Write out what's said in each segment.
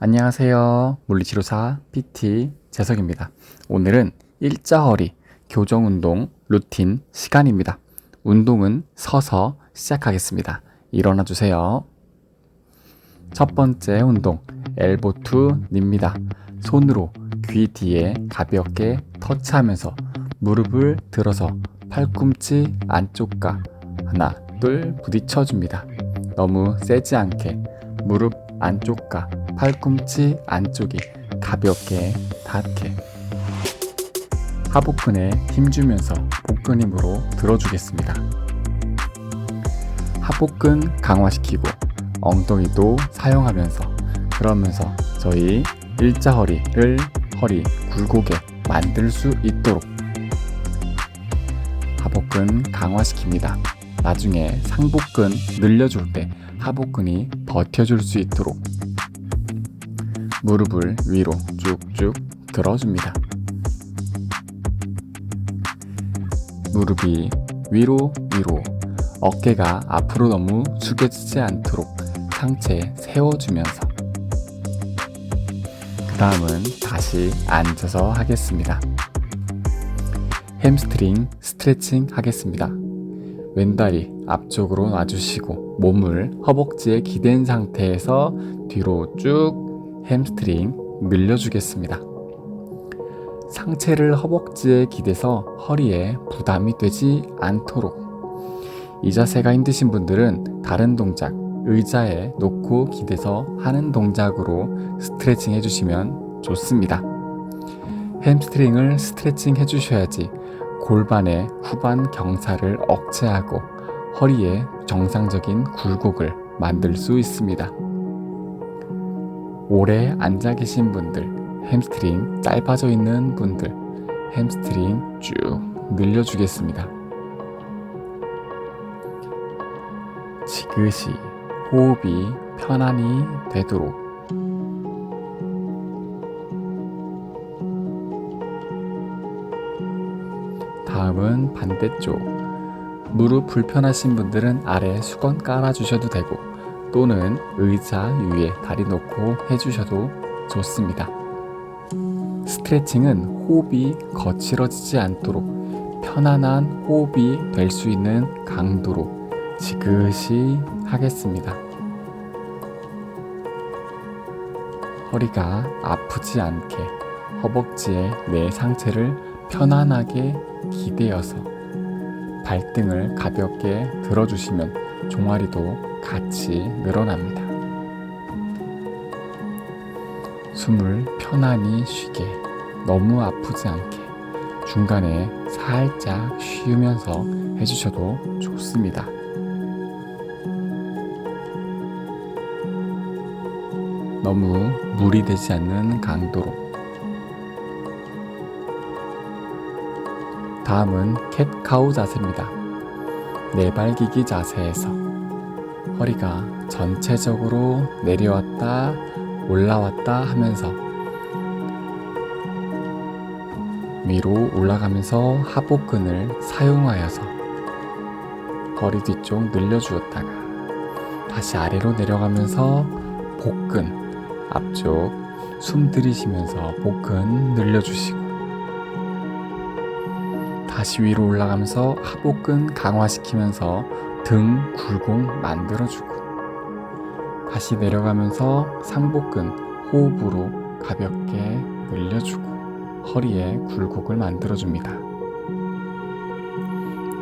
안녕하세요. 물리치료사 PT 재석입니다. 오늘은 일자허리 교정운동 루틴 시간입니다. 운동은 서서 시작하겠습니다. 일어나 주세요. 첫 번째 운동, 엘보 투 니입니다. 손으로 귀 뒤에 가볍게 터치하면서 무릎을 들어서 팔꿈치 안쪽과 하나, 둘 부딪혀줍니다. 너무 세지 않게 무릎 안쪽과 팔꿈치 안쪽이 가볍게 닿게 하복근에 힘주면서 복근 힘으로 들어주겠습니다. 하복근 강화시키고 엉덩이도 사용하면서 그러면서 저희 일자허리를 허리 굴곡에 만들 수 있도록 하복근 강화시킵니다. 나중에 상복근 늘려줄 때 하복근이 버텨줄 수 있도록 무릎을 위로 쭉쭉 들어줍니다. 무릎이 위로 어깨가 앞으로 너무 숙여지지 않도록 상체 세워주면서 그 다음은 다시 앉아서 하겠습니다. 햄스트링 스트레칭 하겠습니다. 왼다리 앞쪽으로 놔주시고 몸을 허벅지에 기댄 상태에서 뒤로 쭉 햄스트링 늘려주겠습니다. 상체를 허벅지에 기대서 허리에 부담이 되지 않도록 이 자세가 힘드신 분들은 다른 동작 의자에 놓고 기대서 하는 동작으로 스트레칭 해주시면 좋습니다. 햄스트링을 스트레칭 해주셔야지 골반의 후반 경사를 억제하고 허리에 정상적인 굴곡을 만들 수 있습니다. 오래 앉아 계신 분들, 햄스트링 짧아져 있는 분들, 햄스트링 쭉 늘려주겠습니다. 지그시 호흡이 편안히 되도록 다음은 반대쪽. 무릎 불편하신 분들은 아래 수건 깔아주셔도 되고 또는 의자 위에 다리 놓고 해주셔도 좋습니다. 스트레칭은 호흡이 거칠어지지 않도록 편안한 호흡이 될 수 있는 강도로 지그시 하겠습니다. 허리가 아프지 않게 허벅지에 내 상체를 편안하게 기대어서 발등을 가볍게 들어주시면 종아리도 같이 늘어납니다. 숨을 편안히 쉬게, 너무 아프지 않게 중간에 살짝 쉬면서 해주셔도 좋습니다. 너무 무리되지 않는 강도로. 다음은 캣카우 자세입니다. 내발기기 자세에서 허리가 전체적으로 내려왔다 올라왔다 하면서 위로 올라가면서 하복근을 사용하여서 허리 뒤쪽 늘려주었다가 다시 아래로 내려가면서 복근 앞쪽 숨 들이쉬면서 복근 늘려주시고 다시 위로 올라가면서 하복근 강화시키면서 등 굴곡 만들어주고 다시 내려가면서 상복근 호흡으로 가볍게 늘려주고 허리에 굴곡을 만들어줍니다.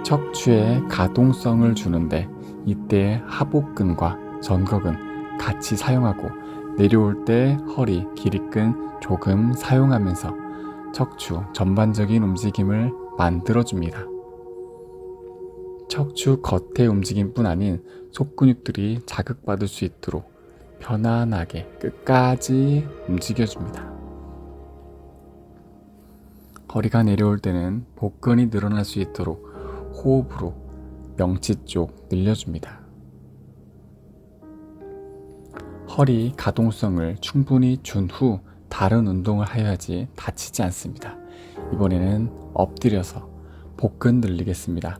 척추에 가동성을 주는데 이때 하복근과 전극은 같이 사용하고 내려올 때 허리, 기립근 조금 사용하면서 척추 전반적인 움직임을 만들어줍니다. 척추 겉의 움직임뿐 아닌 속근육들이 자극받을 수 있도록 편안하게 끝까지 움직여줍니다. 허리가 내려올 때는 복근이 늘어날 수 있도록 호흡으로 명치 쪽 늘려줍니다. 허리 가동성을 충분히 준 후 다른 운동을 하여야지 다치지 않습니다. 이번에는 엎드려서 복근 늘리겠습니다.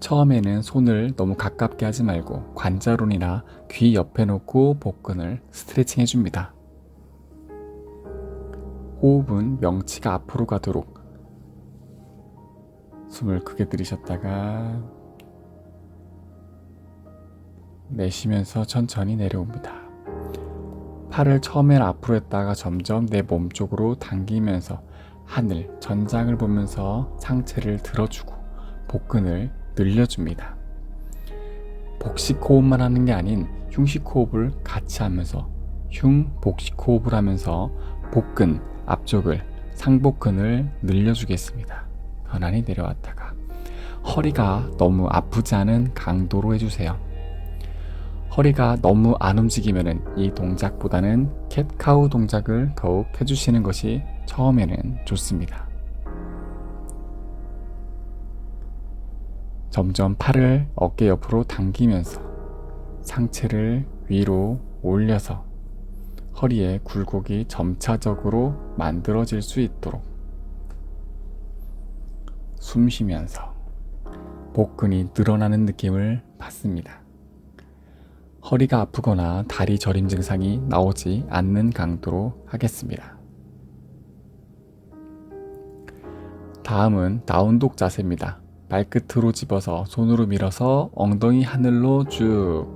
처음에는 손을 너무 가깝게 하지 말고 관자론이나 귀 옆에 놓고 복근을 스트레칭 해줍니다. 호흡은 명치가 앞으로 가도록 숨을 크게 들이셨다가 내쉬면서 천천히 내려옵니다. 팔을 처음엔 앞으로 했다가 점점 내 몸 쪽으로 당기면서 하늘, 전장을 보면서 상체를 들어주고 복근을 늘려줍니다. 복식 호흡만 하는 게 아닌 흉식 호흡을 같이 하면서 복식 호흡을 하면서 복근, 앞쪽을, 상복근을 늘려주겠습니다. 편안히 내려왔다가 허리가 너무 아프지 않은 강도로 해주세요. 허리가 너무 안 움직이면 이 동작보다는 캣카우 동작을 더욱 해주시는 것이 처음에는 좋습니다. 점점 팔을 어깨 옆으로 당기면서 상체를 위로 올려서 허리에 굴곡이 점차적으로 만들어질 수 있도록 숨 쉬면서 복근이 늘어나는 느낌을 받습니다. 허리가 아프거나 다리 저림 증상이 나오지 않는 강도로 하겠습니다. 다음은 다운독 자세입니다. 발끝으로 집어서 손으로 밀어서 엉덩이 하늘로 쭉.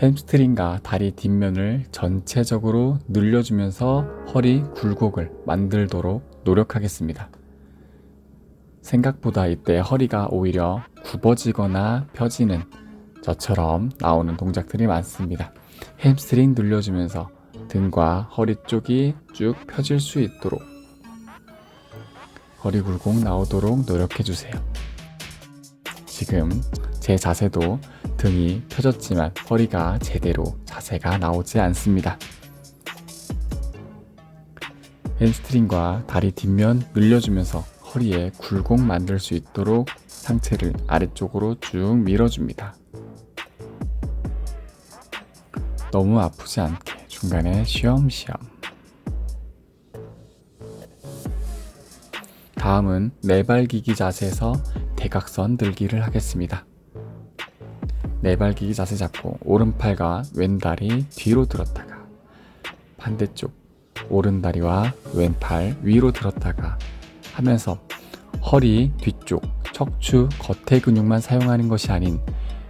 햄스트링과 다리 뒷면을 전체적으로 늘려주면서 허리 굴곡을 만들도록 노력하겠습니다. 생각보다 이때 허리가 오히려 굽어지거나 펴지는 저처럼 나오는 동작들이 많습니다. 햄스트링 늘려주면서 등과 허리 쪽이 쭉 펴질 수 있도록 허리 굴곡 나오도록 노력해주세요. 지금 제 자세도 등이 펴졌지만 허리가 제대로 자세가 나오지 않습니다. 햄스트링과 다리 뒷면 늘려주면서 허리에 굴곡 만들 수 있도록 상체를 아래쪽으로 쭉 밀어줍니다. 너무 아프지 않게 중간에 쉬엄쉬엄. 다음은 네발기기 자세에서 대각선 들기를 하겠습니다. 네발기기 자세 잡고 오른팔과 왼다리 뒤로 들었다가 반대쪽 오른다리와 왼팔 위로 들었다가 하면서 허리 뒤쪽 척추 겉의 근육만 사용하는 것이 아닌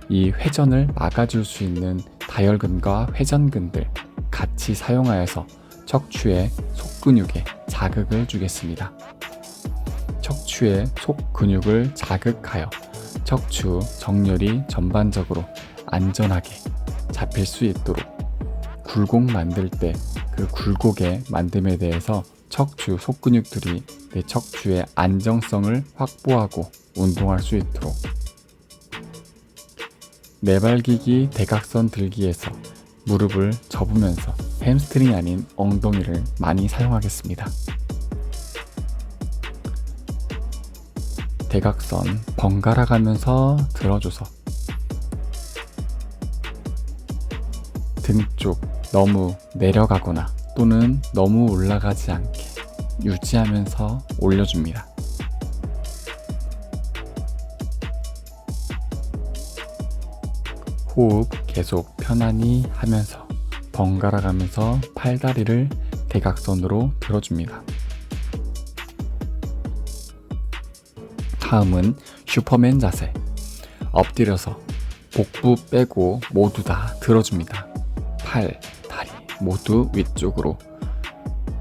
이 회전을 막아줄 수 있는 다혈근과 회전근들 같이 사용하여서 척추의 속근육에 자극을 주겠습니다. 척추의 속근육을 자극하여 척추 정렬이 전반적으로 안전하게 잡힐 수 있도록 굴곡 만들 때 그 굴곡의 만듦에 대해서 척추 속근육들이 내 척추의 안정성을 확보하고 운동할 수 있도록 네발기기 대각선 들기에서 무릎을 접으면서 햄스트링이 아닌 엉덩이를 많이 사용하겠습니다. 대각선 번갈아 가면서 들어줘서 등 쪽 너무 내려가거나 또는 너무 올라가지 않게 유지하면서 올려줍니다. 호흡 계속 편안히 하면서 번갈아 가면서 팔다리를 대각선으로 들어줍니다. 다음은 슈퍼맨 자세. 엎드려서 복부 빼고 모두 다 들어줍니다. 팔, 다리 모두 위쪽으로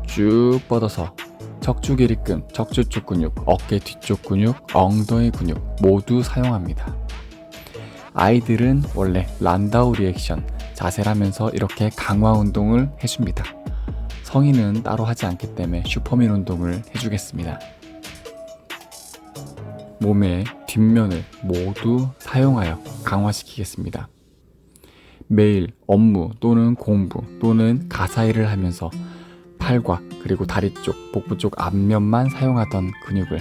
쭉 뻗어서 척추 기립근, 척추 쪽 근육, 어깨 뒤쪽 근육, 엉덩이 근육 모두 사용합니다. 아이들은 원래 란다우 리액션 자세라면서 이렇게 강화 운동을 해줍니다. 성인은 따로 하지 않기 때문에 슈퍼맨 운동을 해주겠습니다. 몸의 뒷면을 모두 사용하여 강화시키겠습니다. 매일 업무 또는 공부 또는 가사 일을 하면서 팔과 그리고 다리 쪽, 복부 쪽 앞면만 사용하던 근육을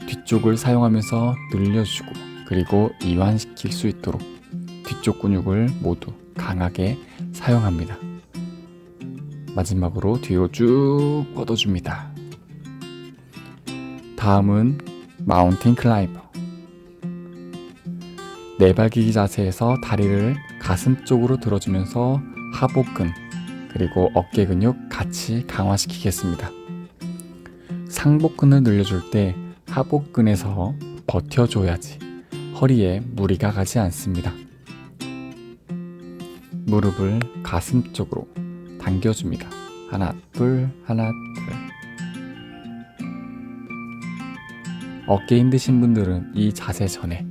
뒤쪽을 사용하면서 늘려주고 그리고 이완시킬 수 있도록 뒤쪽 근육을 모두 강하게 사용합니다. 마지막으로 뒤로 쭉 뻗어줍니다. 다음은 마운틴 클라이머. 네발기기 자세에서 다리를 가슴 쪽으로 들어주면서 하복근 그리고 어깨 근육 같이 강화시키겠습니다. 상복근을 늘려줄 때 하복근에서 버텨줘야지 허리에 무리가 가지 않습니다. 무릎을 가슴 쪽으로 당겨줍니다. 하나, 둘, 하나, 둘. 어깨 힘드신 분들은 이 자세 전에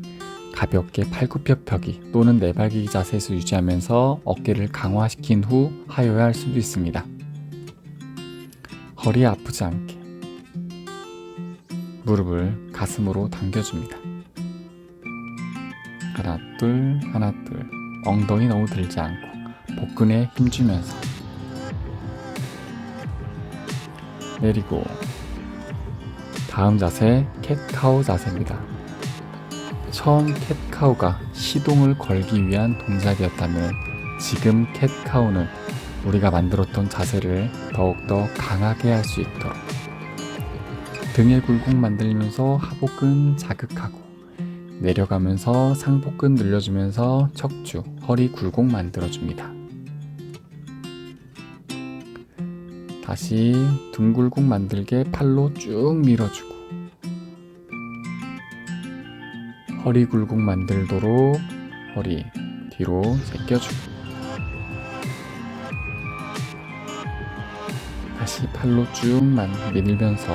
가볍게 팔굽혀펴기 또는 내발기기 자세에서 유지하면서 어깨를 강화시킨 후 하요할 수도 있습니다. 허리 아프지 않게 무릎을 가슴으로 당겨줍니다. 하나, 둘, 하나, 둘. 엉덩이 너무 들지 않고 복근에 힘주면서 내리고 다음 자세 캣카우 자세입니다. 처음 캣카우가 시동을 걸기 위한 동작이었다면 지금 캣카우는 우리가 만들었던 자세를 더욱더 강하게 할 수 있도록 등의 굴곡 만들면서 하복근 자극하고 내려가면서 상복근 늘려주면서 척추, 허리 굴곡 만들어줍니다. 다시 등 굴곡 만들게 팔로 쭉 밀어주고 허리 굴곡 만들도록 허리 뒤로 제껴주고 다시 팔로 쭉 밀면서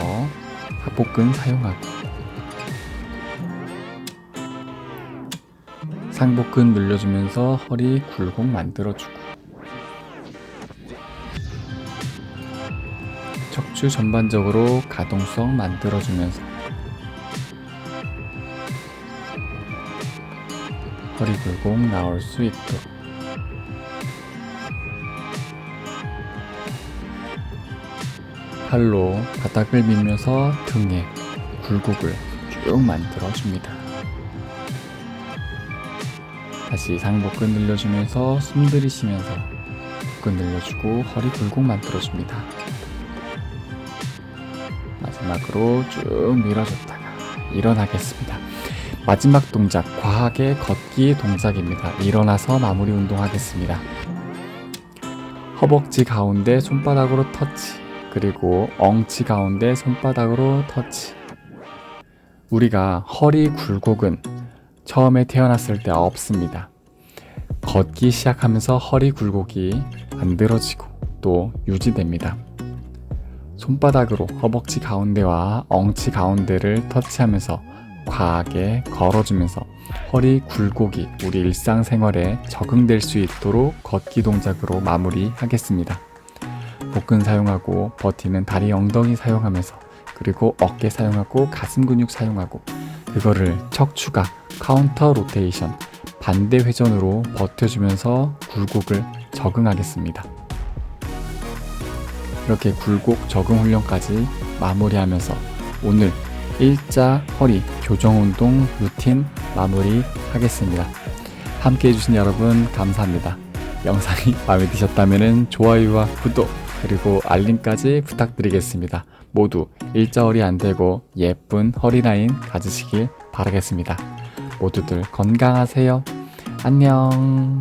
하복근 사용하고 상복근 늘려주면서 허리 굴곡 만들어주고 척추 전반적으로 가동성 만들어주면서 허리 굴곡 나올 수 있도록 팔로 바닥을 밀면서 등에 굴곡을 쭉 만들어줍니다. 다시 상복근 늘려주면서 숨 들이쉬면서 복근 늘려주고 허리 굴곡 만들어줍니다. 마지막으로 쭉 밀어줬다가 일어나겠습니다. 마지막 동작 과하게 걷기 동작입니다. 일어나서 마무리 운동하겠습니다. 허벅지 가운데 손바닥으로 터치, 그리고 엉치 가운데 손바닥으로 터치. 우리가 허리 굴곡은 처음에 태어났을 때 없습니다. 걷기 시작하면서 허리 굴곡이 만들어지고 또 유지됩니다. 손바닥으로 허벅지 가운데와 엉치 가운데를 터치하면서 과하게 걸어주면서 허리 굴곡이 우리 일상생활에 적응될 수 있도록 걷기 동작으로 마무리하겠습니다. 복근 사용하고 버티는 다리 엉덩이 사용하면서 그리고 어깨 사용하고 가슴 근육 사용하고 그거를 척추가 카운터 로테이션 반대 회전으로 버텨주면서 굴곡을 적응하겠습니다. 이렇게 굴곡 적응 훈련까지 마무리하면서 오늘 일자 허리 교정 운동 루틴 마무리하겠습니다. 함께 해주신 여러분 감사합니다. 영상이 마음에 드셨다면 좋아요와 구독 그리고 알림까지 부탁드리겠습니다. 모두 일자 허리 안되고 예쁜 허리 라인 가지시길 바라겠습니다. 모두들 건강하세요. 안녕.